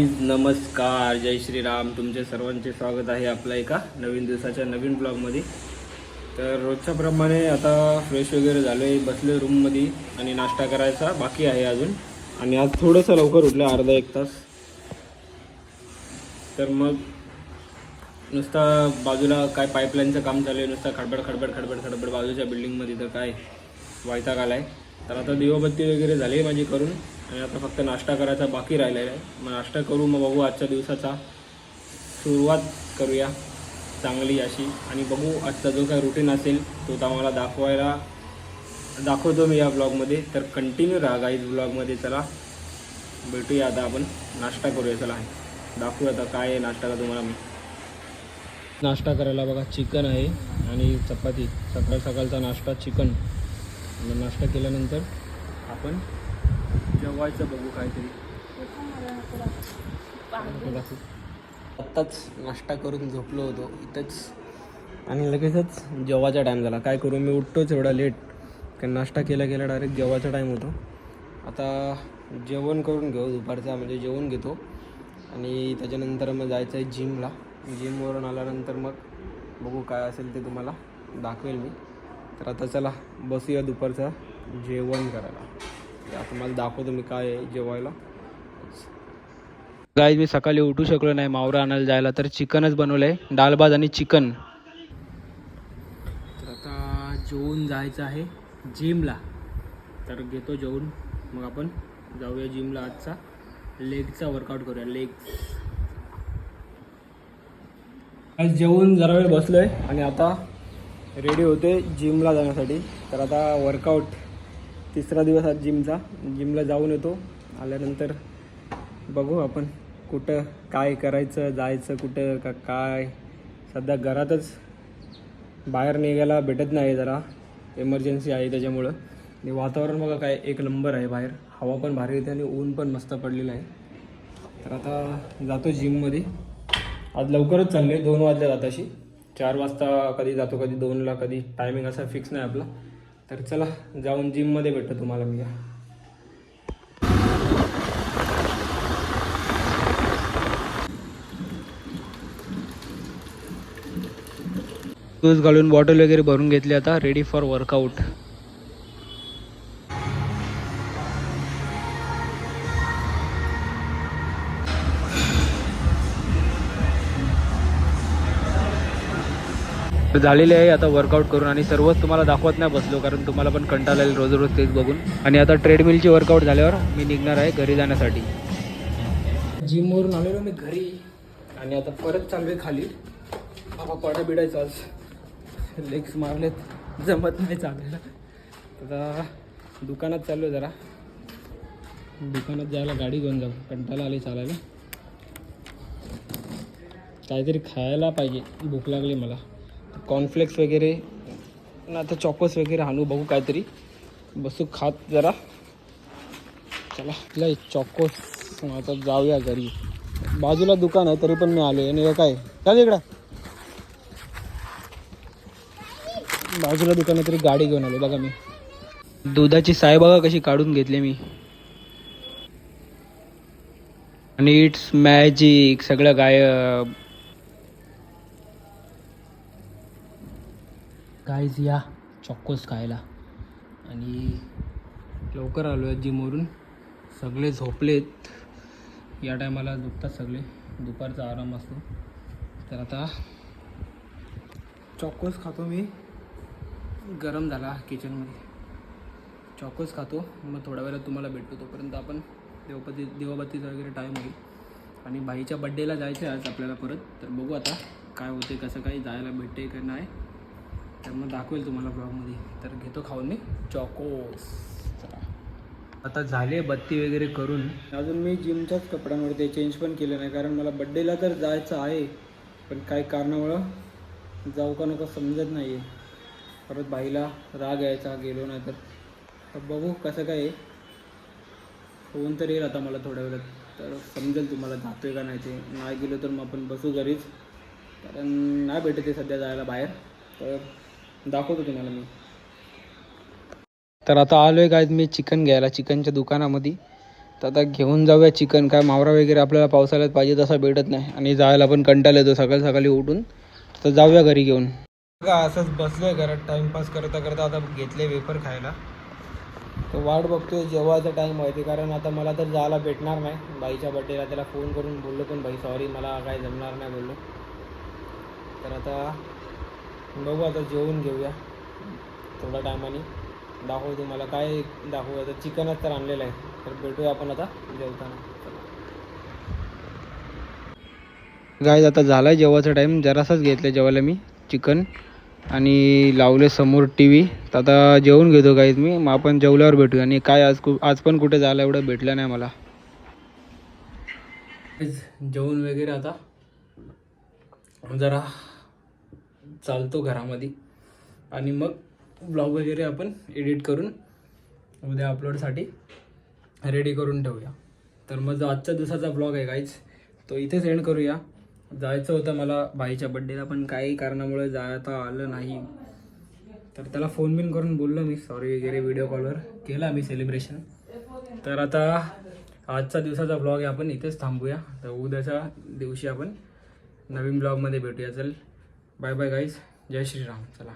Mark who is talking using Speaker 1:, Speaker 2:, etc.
Speaker 1: नमस्कार, जय श्रीराम. तुमचे सर्वांचे स्वागत आहे आपल्या एका नवीन दिवसाच्या नवीन ब्लॉगमध्ये. तर रोजच्या प्रमाणे आता फ्रेश वगैरे झालो आहे, बसले रूममध्ये आणि नाश्ता करायचा बाकी आहे अजून. आणि आज थोडंसं लवकर उठलं, अर्धा एक तास. तर मग नुसता बाजूला काय पाईपलाईनचं काम चालू आहे, नुसता खडबड खडबड खडबड खडबड बाजूच्या बिल्डिंगमध्ये. तर काय वैताग आला आहे. तर आता दिवाबत्ती वगैरे झाली आहे माझी करून, आणि आता फक्त नाश्ता करायचा बाकी राहिलेला आहे. मग नाश्ता करू, मग बघू आजच्या दिवसाचा सुरुवात करूया चांगली अशी. आणि बघू आजचा जो काय रुटीन असेल तो आम्हाला दाखवतो मी या ब्लॉगमध्ये. तर कंटिन्यू राहा गाईज ब्लॉगमध्ये. चला भेटूया आता, आपण नाश्ता करूया. चला दाखवूया आता काय आहे नाश्त्याला तुम्हाला. मी नाश्ता करायला बघा चिकन आहे आणि चपाती. सकाळचा नाश्ता चिकन. नाश्ता केल्यानंतर आपण जेवायचं बघू काहीतरी. आत्ताच नाश्ता करून झोपलो होतो इथंच, आणि लगेचच जेवायचा टाईम झाला. काय करू, मी उठतोच एवढा लेट, कारण नाश्ता केला डायरेक्ट जेवायचा टाईम होतो. आता जेवण करून घेऊ दुपारचा, म्हणजे जेवण घेतो आणि त्याच्यानंतर मग जायचं आहे जिमला. जिमवरून आल्यानंतर मग बघू काय असेल ते तुम्हाला दाखवेल मी. तर आता चला बसूया दुपारचं जेवण करायला. आता मला दाखवतो मी काय आहे जेवायला. गाईज मी सकाळी उठू शकलो नाही मावरा आणायला जायला, तर चिकनच बनवलं आहे, डाळ भात आणि चिकन. तर आता जेवून जायचं आहे जिमला. तर घेतो जेवून, मग आपण जाऊया जिमला. आजचा लेगचा वर्कआउट करूया, लेग्स. आज जेवून जरा वेळ बसलो आहे आणि आता रेडी होते जिमला जाण्यासाठी. तर आता वर्कआउट तिसरा दिवस आज जिमचा. जिमला जाऊन येतो, आल्यानंतर बघू आपण कुठं काय करायचं, जायचं कुठं का काय. सध्या घरातच, बाहेर निघायला भेटत नाही, जरा इमर्जन्सी आहे त्याच्यामुळं. आणि वातावरण बघा काय एक नंबर आहे बाहेर, हवा पण भारी येते आणि ऊन पण मस्त पडलेलं आहे. तर आता जातो जिममध्ये. आज लवकरच चालले, 2 वाजले आताशी. 4 वाजता कधी जातो, कधी 2ला, कधी टायमिंग असा फिक्स नाही आपला. तर चला जाऊन जिममध्ये भेटतो तुम्हाला मी. शूज घालून बॉटल वगैरे भरून घेतली, आता रेडी फॉर वर्कआउट. झालेले आहे आता वर्कआउट करून, आणि सर्वच तुम्हाला दाखवत नाही बसलो, कारण तुम्हाला पण कंटाळा येईल रोज तेच बघून. आणि आता ट्रेडमिलची वर्कआउट झाल्यावर मी निघणार आहे घरी जाण्यासाठी. जिमवरून आलेलो मी घरी, आणि आता परत चालू आहे खाली. बाबा पाडा बिडायचं, आज लेग्स मारलेत, जमत नाही चालायला. आता दुकानात चाललो आहे, जरा दुकानात जायला गाडी घेऊन जाऊ, कंटाळा आली चालायला. काहीतरी खायला पाहिजे, भूक लागली मला. कॉर्नफ्लेक्स वगैरे ना, आता चॉकोस वगैरे आणू, बघू काहीतरी बसू खात जरा. चला लय चॉकोस. आता जाऊया घरी. बाजूला दुकान आहे तरी पण मी आलो. आणि काय चाल इकडं, बाजूला दुकान आहे तरी गाडी घेऊन आलो. बघा मी दुधाची साय बघा कशी काढून घेतली मी. आणि इट्स मॅजिक, सगळं गायब. गाईज या चॉकोस खायला. आणि लवकर आलो आहे जिमवरून, सगळे झोपलेत. या टायमाला झोपतात सगळे, दुपारचा आराम असतो. तर आता चॉकोस खातो मी. गरम झाला किचनमध्ये, चॉकोस खातो. मग थोड्या वेळात तुम्हाला भेटतो, तोपर्यंत आपण देवाबत्तीचा वगैरे टाईम होईल. आणि बाईच्या बड्डेला जायचं आहे आज आपल्याला परत. तर बघू आता काय होते, कसं काही जायला भेटते का नाही, तर मग दाखवेल तुम्हाला ब्लॉगमध्ये. तर घेतो खाऊन मी चॉकोस. आता झाले बत्ती वगैरे करून. अजून मी जिमच्याच कपड्यांवरती चेंज पण केलं नाही, कारण मला बड्डेला तर जायचं आहे, पण काही कारणामुळं जाऊ का नको समजत नाही आहे. परत बाईला राग यायचा गेलो नाही तर. बघू कसं काय आहे. फोन तर येईल आता मला थोड्या वेळात, तर समजेल तुम्हाला जातो आहे का नाही. ते नाही गेलो तर मग आपण बसू घरीच, कारण नाही भेटत आहे सध्या जायला बाहेर. तर दाखवतो तुम्हाला मी. तर आता आलो आहे काय मी चिकन घ्यायला चिकनच्या दुकानामध्ये. तर आता घेऊन जाऊया चिकन. काय मावरा वगैरे आपल्याला पावसाळ्यात पाहिजे तसा भेटत नाही आणि जायला पण कंटाळा येतो सकाळी सकाळी उठून. तर जाऊया घरी घेऊन. का असंच बसलोय घरात टाइमपास करता करता. आता घेतले वेफर खायला. तर वाट बघतोय जेवायचा टाईम व्हायचे, कारण आता मला तर जायला भेटणार नाही बाईच्या बड्डेला. त्याला फोन करून बोललो पण भाई सॉरी मला काय जमणार नाही बोललो. तर आता बघू, आता जेवून घेऊया थोड्या टायमाने. दाखवतो मला काय दाखवू. आता चिकनच तर आणलेलं आहे. तर भेटूया आपण आता जेवताना. गाईज आता झाला आहे जेवायचा टाईम. जरासाच घेतलं जेवायला मी चिकन आणि लावले समोर टी व्ही. तर आता जेवून घेतो गाईज मी. मग आपण जेवल्यावर भेटूया. आणि काय आज पण कुठे जायला एवढं भेटलं नाही मला. जेवण वगैरे आता जरा चालतो घरामध्ये आणि मग ब्लॉग वगैरे आपण एडिट करून उद्या अपलोडसाठी रेडी करून ठेवूया. तर मग जो आजच्या दिवसाचा ब्लॉग आहे गाईज तो इथेच एंड करूया. जायचं होतं मला भाईच्या बड्डेला, पण काही कारणामुळे जाता आलं नाही. तर त्याला फोन बिन करून बोललो मी सॉरी वगैरे, व्हिडिओ कॉलवर केला आम्ही सेलिब्रेशन. तर आता आजचा दिवसाचा ब्लॉग आहे आपण इथेच थांबूया. तर उद्याच्या दिवशी आपण नवीन ब्लॉगमध्ये भेटूया. चल बाय बाय गाईज, जय श्रीराम. चला.